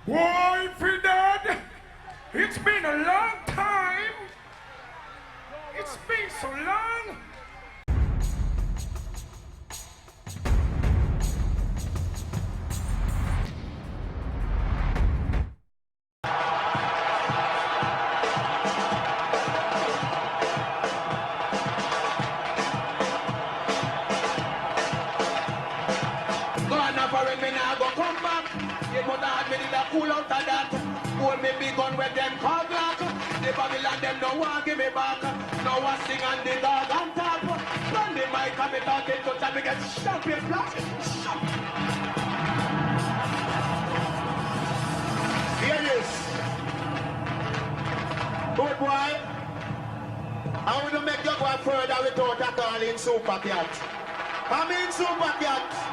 Boy, for dad, it's been a long time. It's been so long. Me now go come back. It must have been in the cool out of that. Hold me big gun with them call black. The Babylon them no want give me back. No one sing on the dog on top. Run the mic and me talking to time me get shot with black. Shot. Hear this. Good boy. I want to make you go further without a calling Super Cat. I mean Super Cat.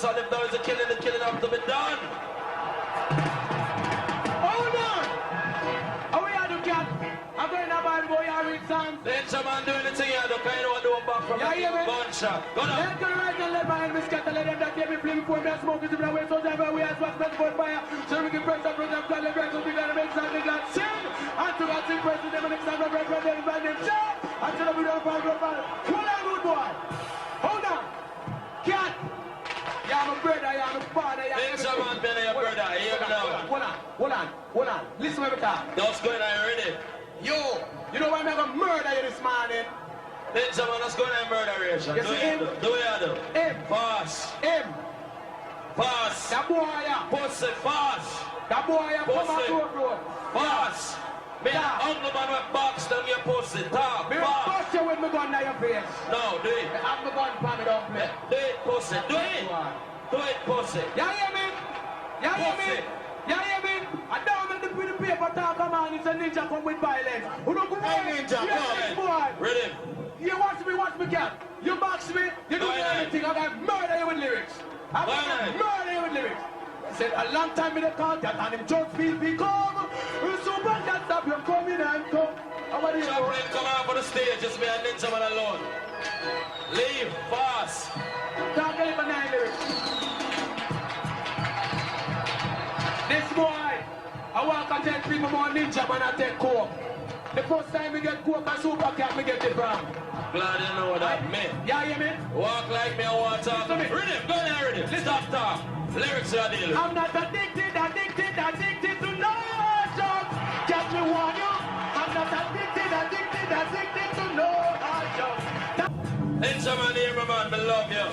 So if there is a killing, the killing has to be done. Hold on! How we are the cat? I'm going to buy the boy Harry Sam. Then someone doing the thing here, the kind of do a back from the gunshot. Go down. Let's go right and left behind me, scatter, let them that give me flame before me and smoke it to the way, so that we have what's best for fire. So we can press up, press up, plan the break, so we got to make something that sing. And to that sing, press them and next time, press them, and them jump. And to the video, hold on, good boy. Hold on. Cat. Yeah, I'm a brother, yeah, I'm a father, yeah. Benjamin, Benny, your brother, here we now. Hold on. Listen to me talk. What's going on, ready? Yo, you know why I'm gonna murder you this morning? Benjamin, what's going on, murderation? Yes, do it, do. Him. Fast. Him. Fast. That boy, yeah. Pussy, fast. That boy, yeah, come on, road. Fast. Me and Uncle Man with box down your pussy, talk, me fast. Me bust you with me gun down your face. No, do it. I have my gun for me, don't play. Do it, pussy, do it. Do it, pussy. You hear me? You hear me? You hear me? I don't make the pretty paper talk, come on, it's a ninja come with violence. Who don't go on? Hey, ninja, come on. Ready? You watch me, cat. You box me, you do anything, I'm gonna murder you with lyrics. I'm gonna murder you with lyrics. I said a long time in the contact and him just feel become super cat stop you coming and come. How about you? Chaplain, come out for the stage, just me and Ninja Man alone. Leave, fast. Talk a little 9 lyrics. This boy, I walk and tell people more Ninja Man and take coke. The first time we get coke and super cat, we get it from. Glad you know that, me. Yeah, hear me? Walk like me, I want to talk. Rhythm, go there, rhythm. Stop talk. Lyrics are dealing. I'm not addicted to no drugs. Get me one you. I'm not addicted to no drugs. Ninja Man here, my man, I love you.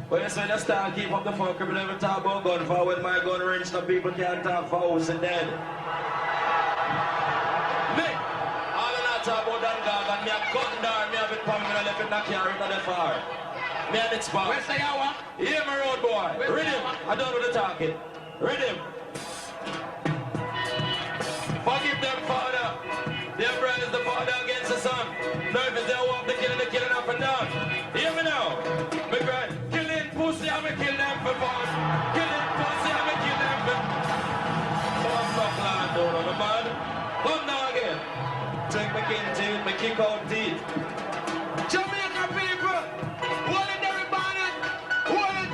But you say just start keep up the fuck, we never talk about gun for when my gun range, no people can't talk for house and dead. Me, all of that talk about that dog and me a gun down, me have it coming and I left it not carrying to the far. Me and it's far. Where's the hour? Hear me road boy. Rhythm. I don't know the talking. Rhythm. Forgive them, Father. Their brand is the Father against the Son. Nervous, they walk the killing up and down. Hear me now. Me grand. Killing pussy, I'm gonna kill them for fun. Killing pussy, I'm gonna kill them for fun. Fuck land, don't know the man. Come down again. Take my king teeth, my kick out teeth. Jamaica people. Hold it, everybody. Hold it.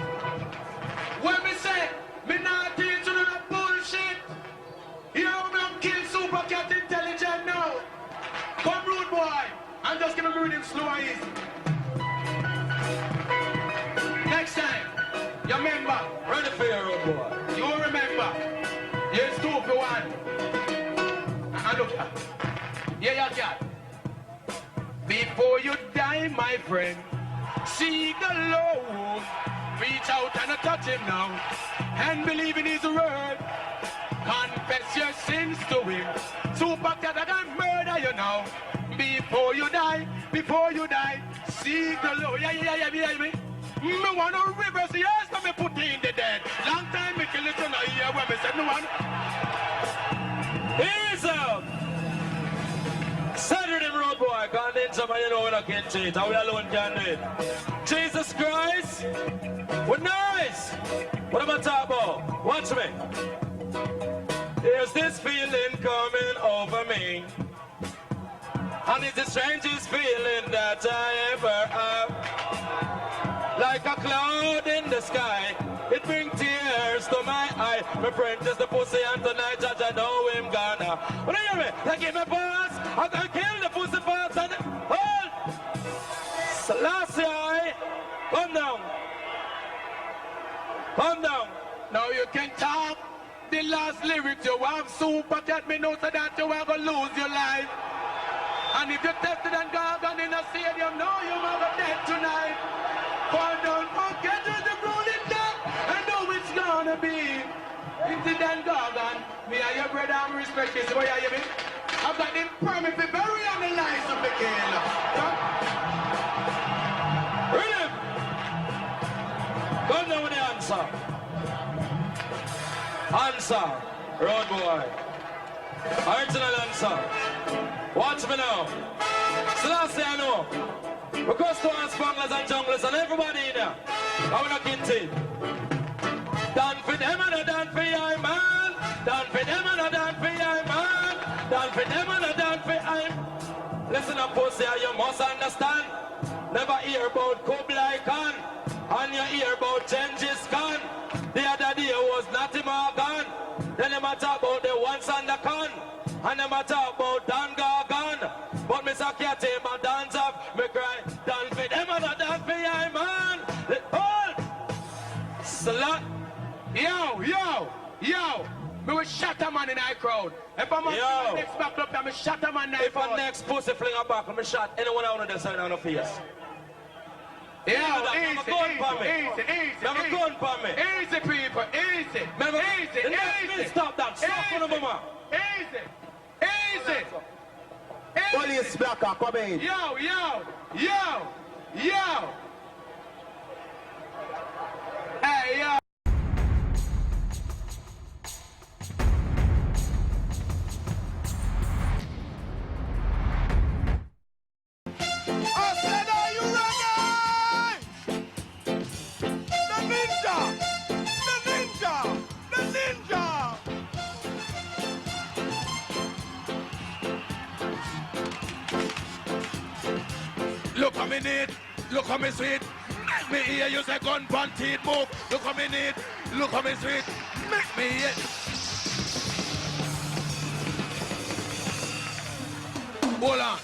When me say, me not teach you no bullshit. You know me I'm kill super cat intelligent now. Come rude boy. I'm just gonna read him slow and easy. Next time, you remember. Ready for your road boy. You remember. Here's 2 for 1. And look at. Yeah, you cat. Before you die, my friend, seek the Lord. Reach out and touch him now, and believe in his word. Confess your sins to him. Super cat, I can murder you now. Before you die, seek the Lord. Yeah, me. Me want to reverse the earth, so me put it in the dead. Long time me kill it, you know, here when me said no one. Here is Saturday road boy. you know we're not getting cheat. How we alone can do it. Jesus Christ. We're nice. What am I talking about? Watch me. There's this feeling coming over me. And it's the strangest feeling that I ever have. Like a cloud in the sky, it brings tears to my eye. My friend is the pussy and tonight I know him gonna. But hear me, like give me pass, I can kill the pussy fast and hold. Selassie, come down. Come down. Now you can talk. The last lyrics you have super cat me know so that you are gonna lose your life. And if you tested and gargan in a stadium, no, you are gonna dead tonight. But don't forget the rolling down and know it's gonna be. It's the Dan Gargan. Me and your brother, I'm respect this. What you hear me? I've got the permit to bury on the lines of the kill. Rhythm. Come down with the answer. Answer. Road boy. Original answer. Watch me now. Selassie, I know. Because to us spanglers and junglers and everybody in there. I'm not kidding. Done for them and a done for your man. Done for them and a done for your man. Done for them and a done for him. Listen up, pussy, you must understand. Never hear about Kublai Khan. And you hear about Genghis Khan. The other day was Natty Morgan. Then they talk about the ones and the Khan. And they talk about Dan Gargan. But Mr. Catty, my dance up, me cry, dance for them and a dance for your man. Hold! Slut. Yo. Me will shut a man in our crowd. If I'm on next back up, I'm shut a man in our If crowd. a next pussy fling a back, I'm shot anyone out of the side on the face. Easy, Easy, people, easy. Stop that, stop for the mama. Easy. Police blocker, come in. Yo. Hey, yo. I said, are you ready? The ninja! Look how me neat, look how me sweet. Make me hear you say gun pan teeth move. Look how me neat, look how me sweet. Make me hear. Hold on.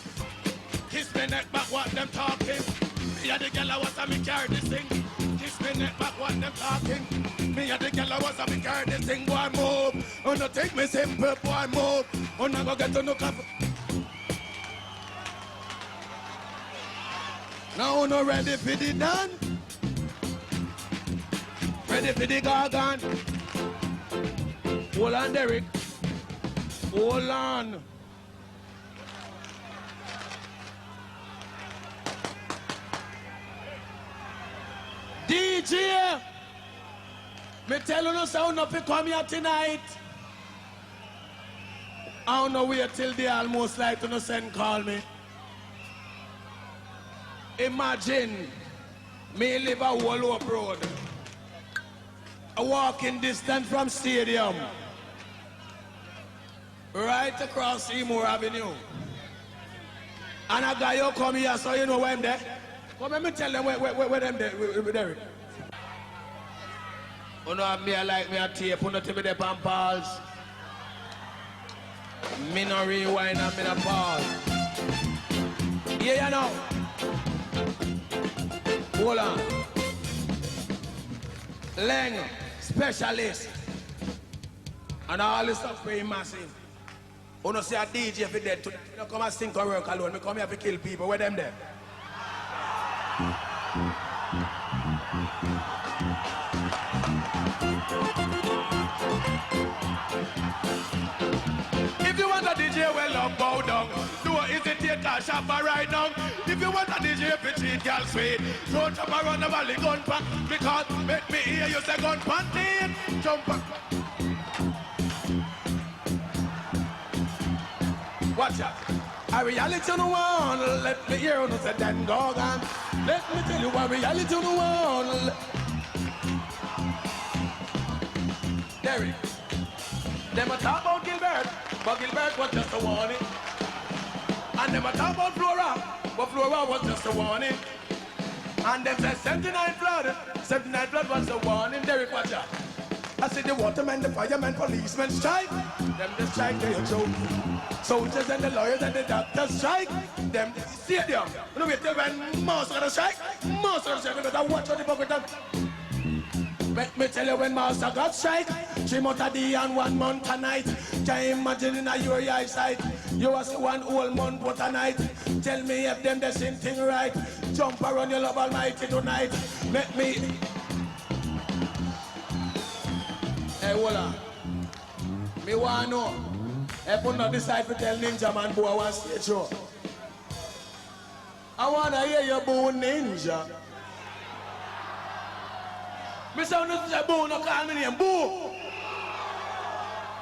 Kiss me neck back, what them talking? Me and the girl I was a me carry this thing. Kiss me neck back, what them talking? Me and the girl I was a me carry this thing. Boy move, oh no take me simple. Boy move, oh no go get to no cover. Now no ready for the done. Ready for the gargan. Hold on, Derek. Hold on. DJ, me tell you no sound up to come here tonight. I don't know wait till they almost like to no send call me. Imagine me live a whole up road, a walking distance from stadium, right across Seymour Avenue. And a guy you come here, so you know where I'm there. Come let me tell them where them there. You know have me I like me a tape, you know to me the pampals. Me no rewind and me no pause. Yeah, you know. Hold on. Leng, specialist. And all this stuff very massive. You know see a DJ if you dead today. You don't come and sing or work alone. Me come here to kill people. Where them there? If you want a DJ, well up, bow down. Do a hesitate and shop right now. If you want a DJ, if you treat girl sweet, don't jump around the valley gun pack. Because make me hear you say gun panty. Jump back. Watch out. A reality no one let me hear you say then go on. Let me tell you what reality to the world. Derek, them a talk about Gilbert, but Gilbert was just a warning. And them a talk about Flora, but Flora was just a warning. And them say 79 flood was a warning. Derek, watch out. I see the watermen, the firemen, policemen strike. Them the strike, they a joke. Soldiers and the lawyers and the doctors strike. Them the stadium. You know, wait till when most of the strike. Most of the strike, you better watch what the fuck with them. Let me tell you when Master got strike, 3 months a day and 1 month a night. Can you imagine in your eyesight? You was 1 whole month but a night. Tell me if them the same thing right. Jump around your love almighty tonight. Let me. Hey, hold on. Me want to know. If you not decide to tell Ninja Man boy I want stage show. I want to hear you boo Ninja. Me say you say boo, no call me name, boo.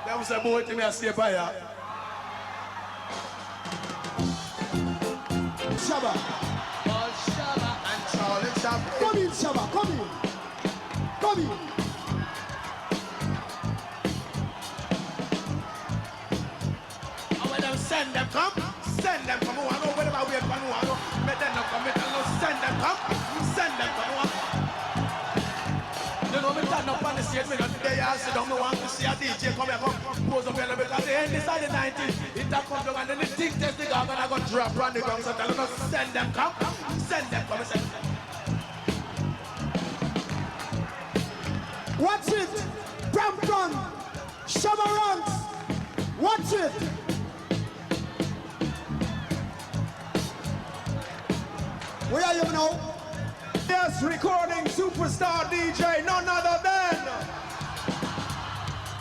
Them say boo to me I stay by ya. Shabba. Oh, Shabba and Charlie Shabba. Come in, Shabba, come in. Come in. And when them send them come, send them come. I know whenever we have one, I know. Make them not come, make them not send them come, send them come. You know me turn up on the stage, me not today, I sit down, me want to see a DJ come here, come pose up here, because the end is on the 19th. It a come down and then the thing test the gong and I go drop on the gong, so tell them send them come, send them come, send them. Watch it. Brampton. Shabba Ranks. Watch it. Where are you now? Yes, recording superstar DJ, none other than.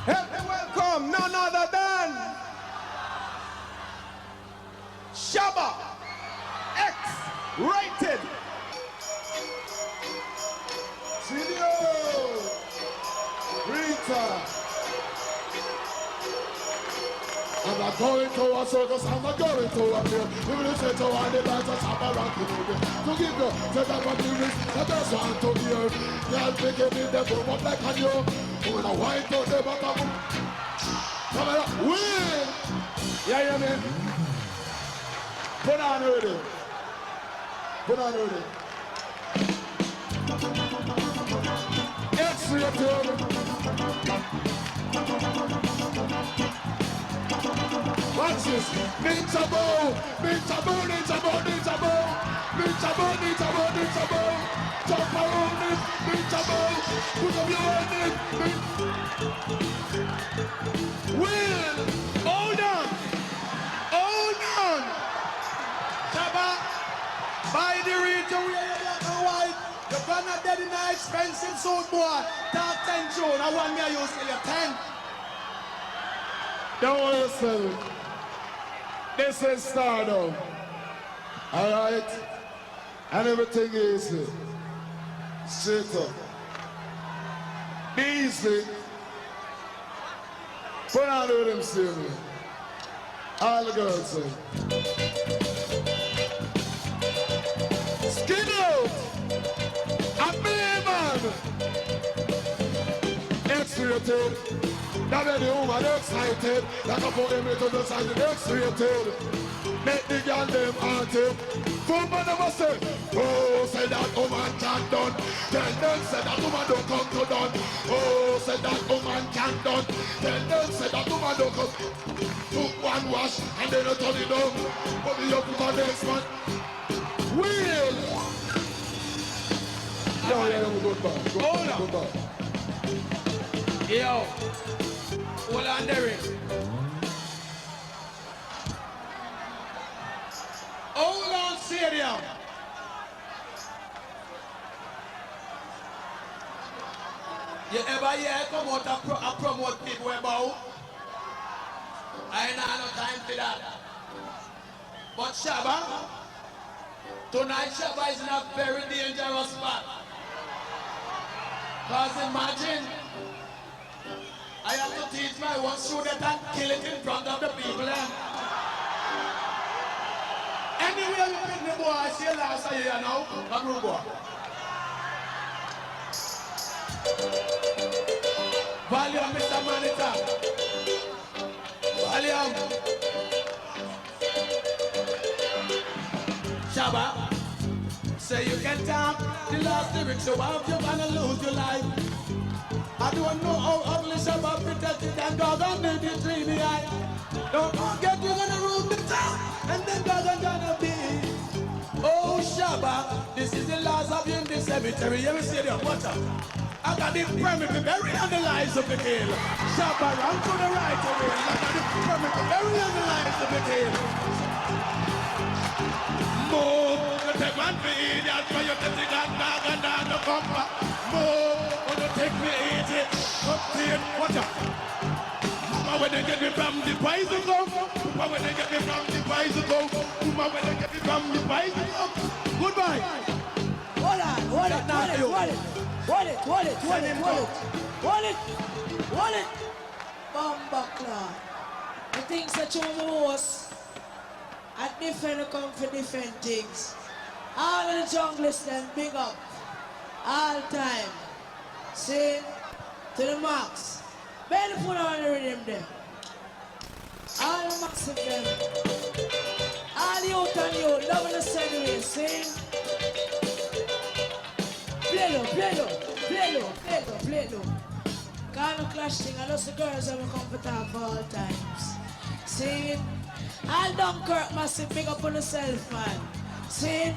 Help me welcome, none other than. Shabba X-Rated. Studio. Rita. I'm not going to a circus, I'm not going to a fair. Even if it's a one, the lights are Shabba Ranks. To give you, to that what you wish, I just want to hear. Y'all picking in the boom up like a new. When I wind to the bottom. Come on, win! Yeah, man. Put on ready. Put on ready. X-Rated. Watch this. Ninja Bow. Ninja Bow, Ninja Bow, Ninja Bow. Ninja Bow, Ninja Bow, Ninja Bow. Jump around it. Ninja Bow. Put up your hand in. Will. Hold on. Hold on. Shabba. Buy the region. We are black and white. You're gonna dead in an expensive suit, boy. Top 10 June. I want me to use till you're 10. Don't worry yourself. This is Stardom. Alright? And everything is straight up. Be easy. Put on the rhythm, Stevie. All the girls say. Skin out! A man! X-Rated. Now when the woman excited, like a put them into the side of X-Rated. Make the girl them haunted. Full man never say, oh, say that woman can't done. Tell them say that woman don't come to done. Oh, say that woman can't done. Tell them say that woman don't come. Took one wash and then I turn it down. Put me up to the next man. Will! Yeah, good back. Good back. Yo. Hold on, Derek. Hold on, stadium. You ever hear come out and promote people about? I ain't had no time for that. But Shabba, tonight Shabba is in a very dangerous spot. Because imagine, I have to teach my one student and kill it in front of the people. Anywhere you can the last year now, a rude boy. Volume, Mr. Monitor. Volume. Shabba, say you can talk the last lyrics, so how you gonna lose your life? I don't know how ugly Shabba protected and God under the dreamy eye. Don't forget you're gonna rule the town, and then God gonna be. Oh Shabba, this is the last of you in the cemetery. You ever see them? Watch out. I got the permit to bury on the lives of the hill. Shabba, run to the right away. I got the permit to bury on the lives of the hill. Move, you take man for idiot, but you take the dog and dog to come back. Move, you take me idiot, up to it. Watch out. Mama, when they get me from the poison go. Mama, when they get me from the poison go. Mama, when they get me from the poison go. Goodbye. Hold it, hold it. Bumbleclaw. The things that you most and different come for different things. All of the junglers then big up. All time. See? To the max. Barely put on the rhythm there. All the max of them. All youth and you, loving the same way. See? Play low. Can't no clash thing, I know the girls have come for talk for all times. See? All Dunkirk massive big up on yourself, man. See?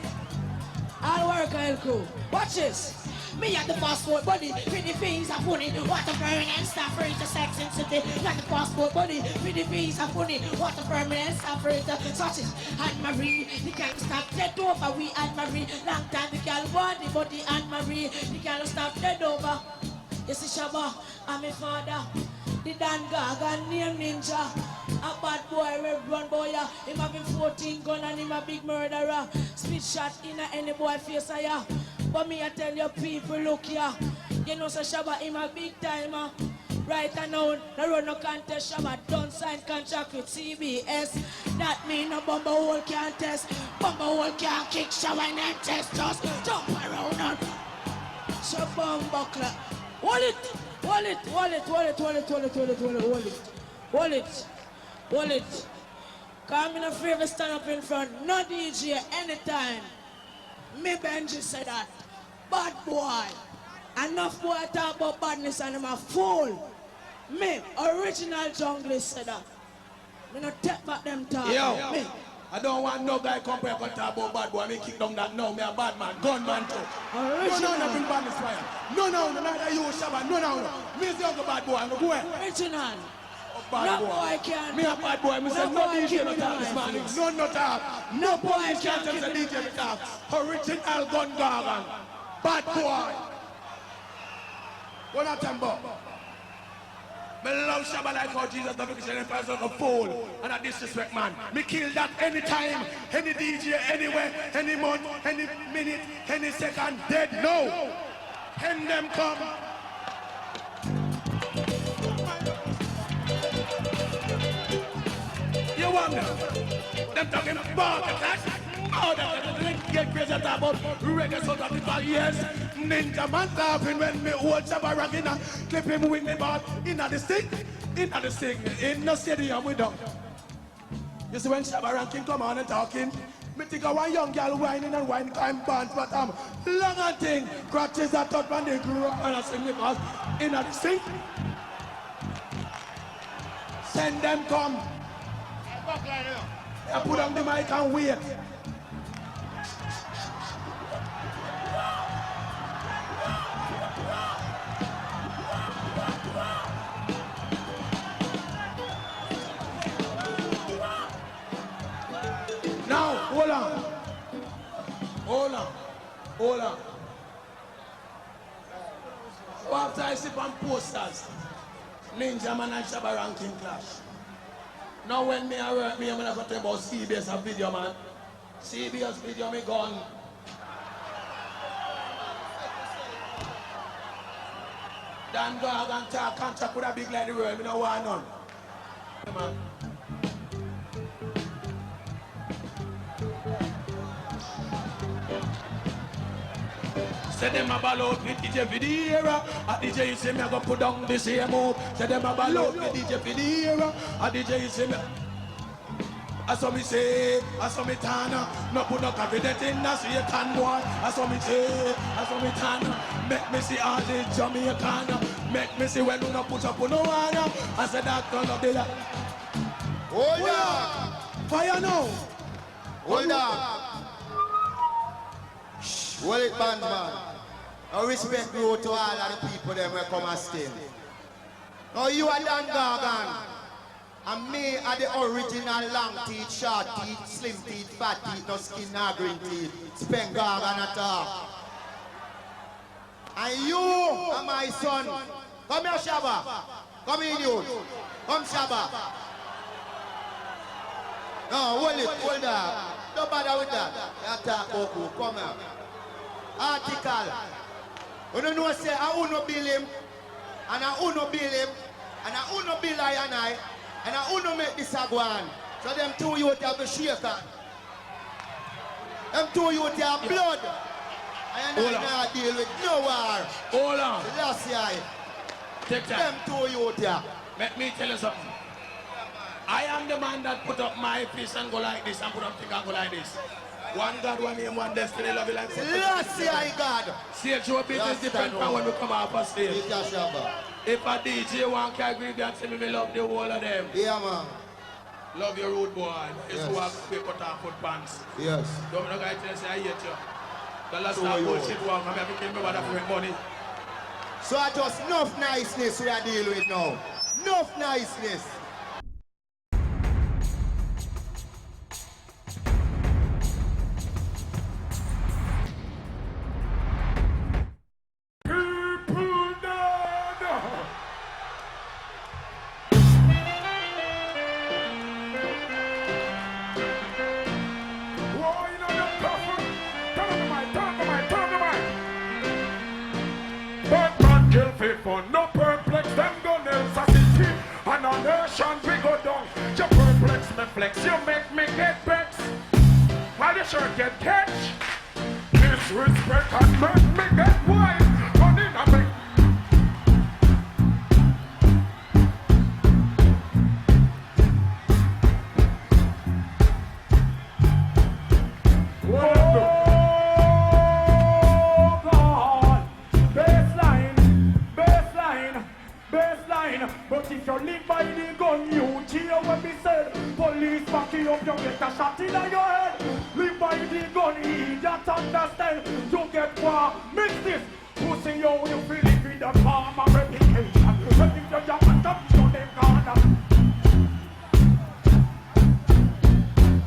All work I'll crew. Watch this. Me at the passport body, pretty fees are funny. What a permanent staff for it, sex and city. Like the passport body, pretty fees are funny. What a permanent staff for it, such as Anne-Marie. The can't stop dead over, we Anne-Marie. Long time the girl want the body Anne-Marie. The can't stop dead over. You see Shabba, I'm my father. The Dan Gaga name Ninja. A bad boy, red run boy, him having 14 gun and him a big murderer. Spit shot in any boy face, yeah. But me I tell you people, look here. You know so Shabba him a big timer. Right now, no run no contest, Shabba don't sign contract with CBS. That mean no Bumba hole can't test. Bumba hole can't kick Shabba and test. Just jump around and Shabba Bumbleclaw. Hold it. Cause I'm not afraid to stand up in front. No DJ anytime. Me Benji said that. Bad boy. Enough boy talk about badness and I'm a fool. Me, original junglist said that. Me not take back them talk. Yo, me. I don't want no guy come here and talk about bad boy. Me kick down that now. Me a bad man, gunman too. Original. No, nothing badness fire. No, neither you, Shabba. No. Me is the other bad boy. I'm go where? Original. Bad No boy. boy can. Me a bad boy. Me say no boy DJ can no talk this deny morning. this. No talk. No boy police can can't tell the keep DJ to talk. Original gun gargan. Bad boy. What not talking about? Me love Shabba like how Jesus never kill any person a fool and a disrespect man. Me kill that anytime, any DJ, anywhere, any month, any minute, any second, dead, no. Hen them come. You want them talking about attack? Oh, that get crazy about reggae sort of people, yes. Ninja man laughing when me old Shabba rocking and clip him with me ball. Inna the stick, in the stadium we don't. You see when Shabba ranking come on and talking, me think of one young girl whining and wine time bands, but I'm long and thing. Crutches that up and they grew up and I sing because inna the stick. Send them come. I put on the mic and wait. Now, hold on. So after I see on posters, Ninja Man and Shabba ranking clash. Now when me I work, me I'm gonna talk about CBS and video, man. CBS video me gone. Dan go out and talk contract with a big like the world, me no want none. Yeah, man. Say them a ball out with DJ for the era. A DJ say me a go put down the same move. Say them a ball out with DJ for the era. A DJ say me. I saw me say, I saw me tana. No put no confidence in us, so you can boy. I saw me say, I saw me tana. Make me see all the Jamaican. Make me see when you no put up on no one. I said that turn up the light. Hold up. Fire now. Hold up. Hold it, man. I respect you to all of the people that will come and stay. Now you are Dan Gargan. And me are the original long teeth, short teeth, slim teeth, fat teeth, no skin, no green teeth. Spend Gargan at all. And you are my son. Come here, Shabba. Come in, you. Come, Shabba. No, hold that. Don't bother with that. Attack Oku, come here. Article. You don't know, say, I will not bill him, and I will not bill him, and I will not bill I and I will not make this a go on. So them two youth have a shaker. Them two youth have blood. And I not deal with no war. Hold on. Last year. Take time. Them two youth here. Let me tell you something. I am the man that put up my fist and go like this and put up thing and go like this. One God, one aim, one destiny, love you like this. Last year, God. See, show business depends on when we come out of stage. If a DJ want to agree with that, say me love the whole of them. Yeah, man. Love your road boy. It's who have to cut off foot pants. Yes. Don't know guy tell you say I hate you. The last time bullshit one, I'm having me about that money. So I just enough niceness we are dealing with now. Enough niceness. No perplex, them gun else a city. And a nation we go down. You perplex me flex, you make me get vexed. How the shirt get catch? Disrespect and make me get wild. Running a me. But if you live by the gun, you cheer when me said police back you up, you get a shot in your head. Live by the gun, idiot understand. You get war, mix this. Pussy you feel it with the farm of reputation. When if you jump and jump, you them gonna.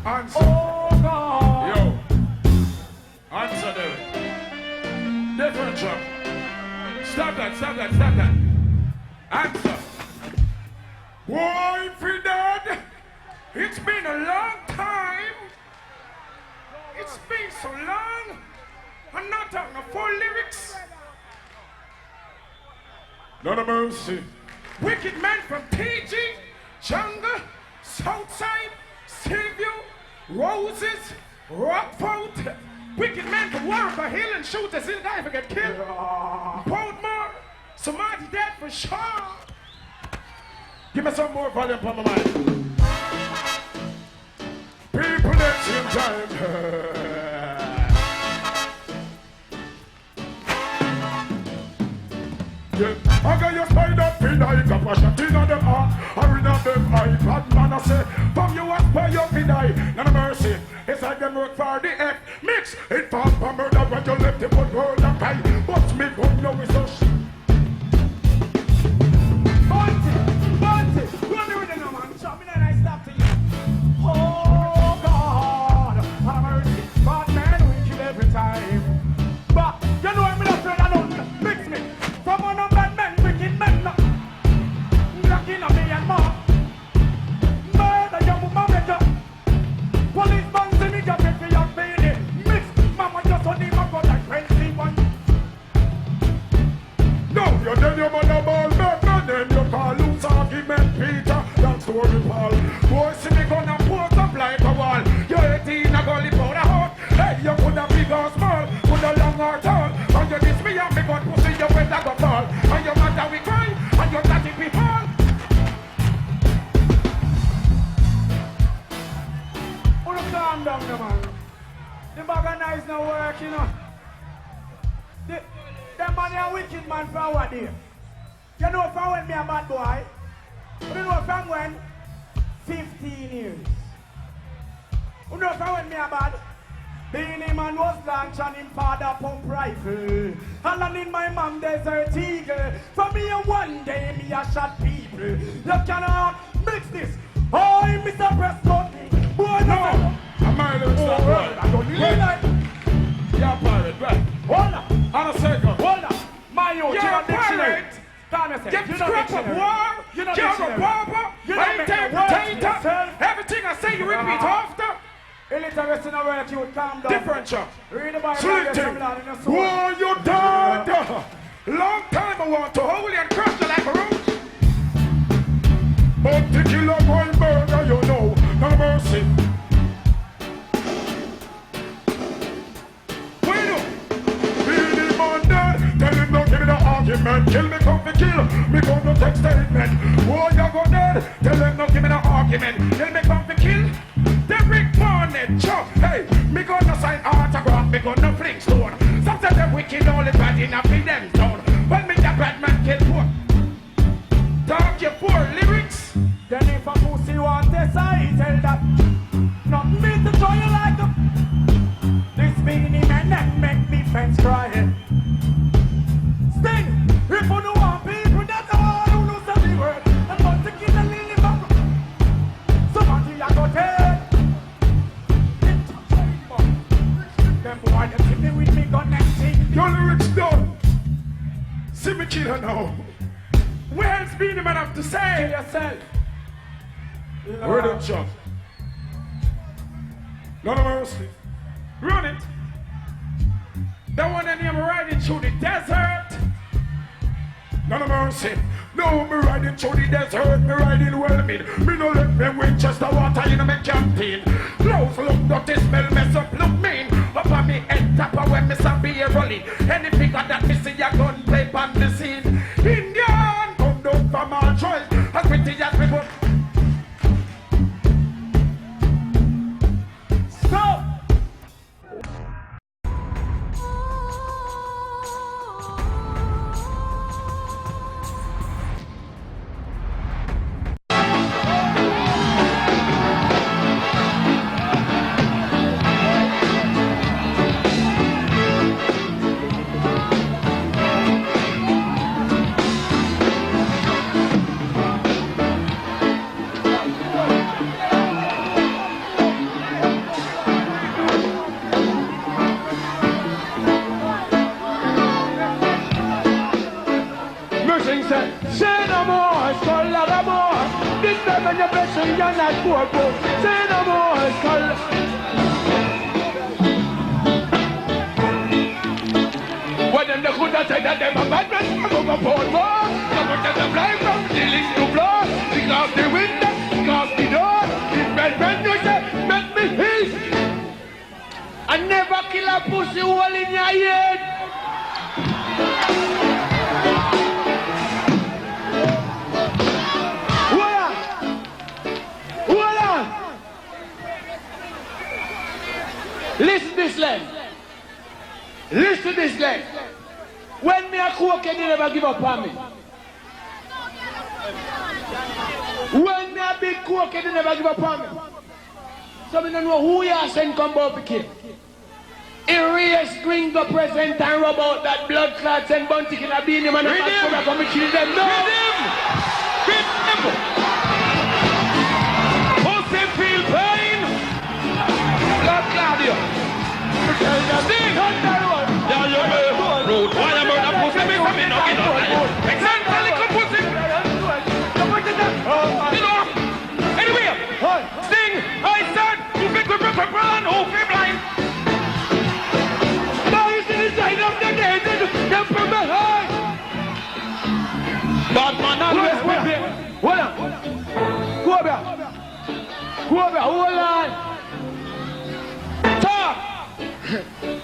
Answer. Oh God. Yo. Answer them. Different job. Stop that. Answer. Why, if you're dead? It's been a long time. It's been so long. I'm not on the full lyrics. Not a mercy. Wicked men from TG, Jungle, Southside, Seaview, Roses, Rockford. Wicked men from Warren Hill and shoot us in the guy if I get killed. Portmore, somebody dead for sure. Give me some more volume on my mind. People at same time. Yeah. I got your spider pin, I got my shot in on them heart. I read on them eye, bad man I say. From you up by your pin eye. None of mercy. It's like them work for the F. Mix it for murder when you left it put word and tie. But me gun no is so shit. Oh God, have mercy. Bad man we kill every time. But you know I'm not afraid of nothing. Mix me. From one of bad men, wicked men. Blocking on me and more. Murder your woman better. Police man see me just get me up baby. Mix. Mama just on him and go like 21. No, you're dead your mother ball. Murder then you call loose argument Peter. That's story Paul. Boy see me gonna put up like a wall. You're 18 a gully powder hot. Hey, you could have big or small. Could have long or tall. And you eyes no work, you know. Them man a wicked man for what day? You know from when me a bad boy? You know from when? 15 years. You know from when me a bad? Beanie man was launched and him father pump rifle. And in my mom desert eagle. For me one day me a shot people. You cannot mix this. Oh, Mr. Prescott. Boy, no. I'm married to Mr. Prescott. I don't need it. You're a pirate, right? Hold on. On a second. Hold on. My youth, You're a pirate. Get scrap of war. You're a barber. Interpretator. Everything I say you repeat after. Illiterate in a work, you calm down. Different shot. Read the Bible. Slipping. War, you dad. Long time I want to hold you and crush you like a roach. But to kill a boy burger, you know, no mercy. Wait up. Be the man dead. Tell him don't give me the argument. Kill me, come to kill. Me come to take statement. Boy, you go dead. Tell him don't give me the argument. Kill me, come to kill. Derrick Barnett, Chuck, hey, me gonna sign autograph, me gonna fling stone. Some say them wicked only bad in a feed them zone. When me the bad man kill poor. Talk your poor lyrics. Then if a pussy want this, I tell that. Not me to show you like them. This beanie man that make me fence crying. Sting, if you don't want people that all who knows the word. And want to kill a lily bubble. Somebody I go tell. Them boy that see me with me gun and thing. Your lyrics done. See me kill her now. Where's Beanie Man have to say? Kill yourself. Word up, Chuck. None of mercy. Run it. That one that name riding through the desert. None of mercy. No, me riding through the desert, me riding well mid. Me no let me Winchester water in my canteen. Clothes look dirty, smell mess up, look mean. Up on me head tapper when me some be a rolling. Any figure that me see a gun play on the scene. Indian come down from our choice. As pretty as people. Stop! You're not poor, bro. Say no more, skull. When them the good that say that them a bad man, I'm over for more. Some of them fly from ceiling to floor. Kick off the window, kick off the door. This bad you say, make me peace. I never kill a pussy hole in your head. Listen to this leg. Listen to this leg. When me a cocaine, they never give up on me. When me a big cocaine, they never give up on me. So me don't know who you are send come out to kill. Erase Gringo present and rub out that blood clots and bounty kill a beanie man and a come and kill them. No! Hit them! Pussy feel pain! Blood Claudio! Tell them this! Yeah, you road. Why am I pussy me coming up in a line? Example, little pussy! You know, anyway, Sting, I said, who fit with the plan, who fit blind? Now you see the side of the gate, them from behind. Bad man, always with me. Hold on. Go over. Go over, hold on. Talk.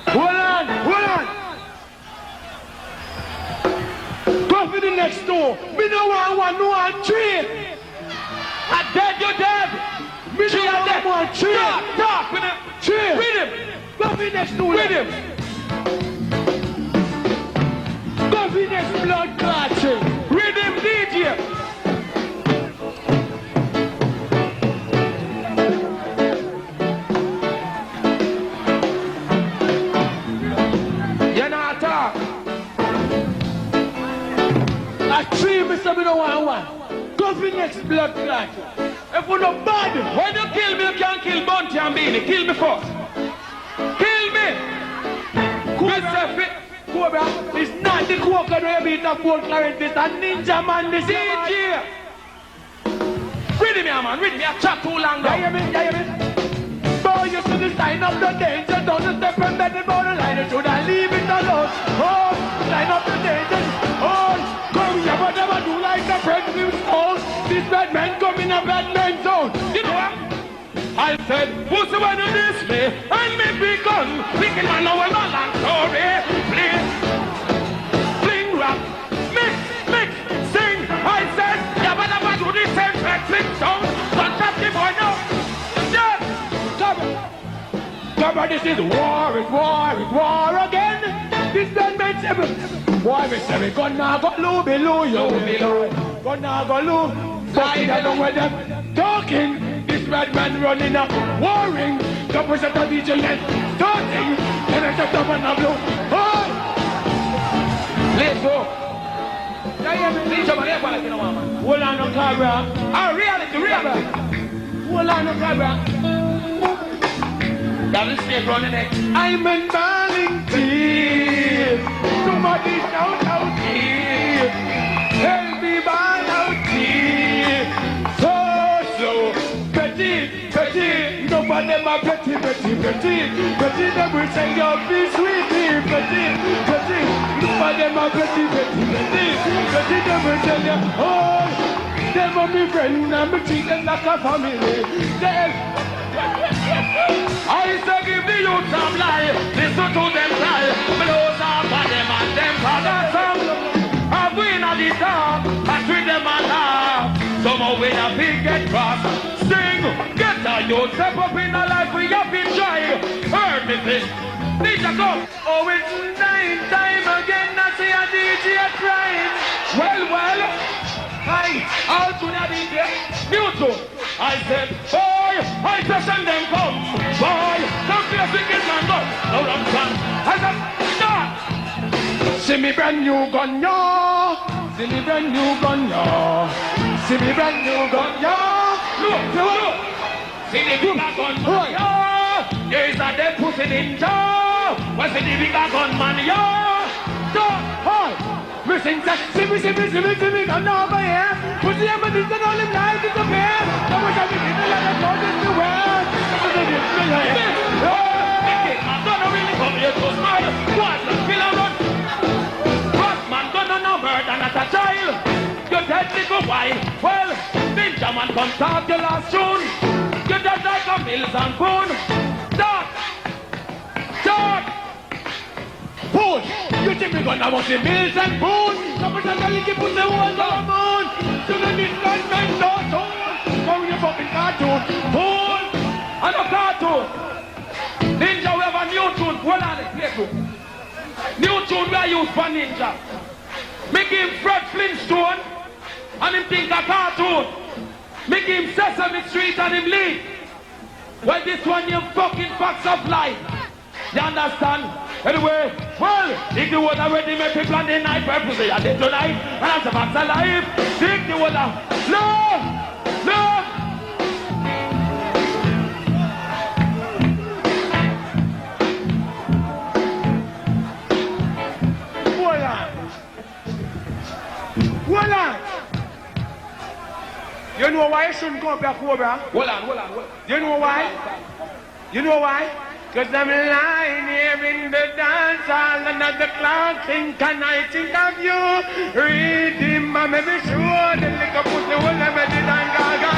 Hold on, hold on. Go for the next door. Me no want no one trade. I dead, you dead. Me no want trade. Talk with him. Trade. With him. Go for next to him. Go next blood clutching. Rhythm DJ. You're not talk. I three Mr. Bino 1-1. Go next blood clutching. If you're not bad, when you kill me, you can't kill Bunty and Beanie. Kill me first. Kill me. Cobra, it's not the Quokka who beat the Fort Clarence, it's a ninja man, this DJ. Read me, man, read me. I chat too long now. Yeah, you mean? Boy, you should have signed up the danger. Don't step from the borderline. You should have leave it alone. Oh, sign up the danger. Oh, come here, whatever do like the French stone. This bad man come in a bad man zone. You know what? I said, who's the one who diss me? And me be gone. Thinking man know a long story. Please, fling rap, mix, sing. I said, yeah, but I do this same fling song. Don't touch the boy now. Yeah, cover, this is war, it's war again. This bad man say, boy, me say, we gonna go Lou, yo. Gonna go Lou. I don't know where them talking. This bad man running up, warring. The person of vigilance, starting. And I just up and blow. Oh! Let's go. Hold on, no camera. Oh, reality. Hold on, no camera. That is straight running it. I'm in Darlington. Somebody shout out here. Help me, man out here. So, petit. Nobody my petit. Petit, them will say you're be sweetie. Petit. Nobody my petit. Petit, them will tell you, oh, them are my friend, and me treat them like a family. I say give the youth some life, listen to them cry, blows up on them and them father song. I win at the top, I treat them and laugh. Somehow when a pig get cross, sing, get a youth, step up in a life we have been trying. Heard me this, DJ come. Oh, it's night time again, I see a DJ crying. Well, hi, all to the DJ, YouTube. I said, boy, I said send them come. Boy, don't be a wicked man, go. No wrong son. I said, start. See me brand new gun, yo. See me brand new gun, yo. See me brand new gun, yo. Look. See the bigger gun, yo. There's a dead pussy ninja. What's the bigger gun, man, yo? Hi. Me sing that, see me, come over here. Put the evidence and all them lies disappear. I wish I could get a lot of clothes to wear. Man, gonna really come here to smile. What, kill a run? What, man, gonna no murder, not a child. You dead nigga, why? Well, Ninja man come talk your last tune. You dead like a Mills and Boone. Start. Boone, you think me gonna want the Mills and Boone? Some of them can put the walls on the moon. To the Nissan men don't tune. Come your fucking cartoon. Boone, I'm a cartoon. Ninja, we have a new tune. Hold on, let's play too. New tune we are used for Ninja. Make him Fred Flintstone and him think a cartoon. Make him Sesame Street and him lead. Well, this one you fucking facts of life. You understand? Anyway, well, if the water already make people on the night, where pussy I did tonight, and I'm the facts of life. Take the water. No! Hold on. You know why you shouldn't come back over? Hold on. You know why? Cause I'm lying here in the dance hall and at the clock think and I think of you. Read him, I'm maybe sure the liquor put the whole of it in and gaga.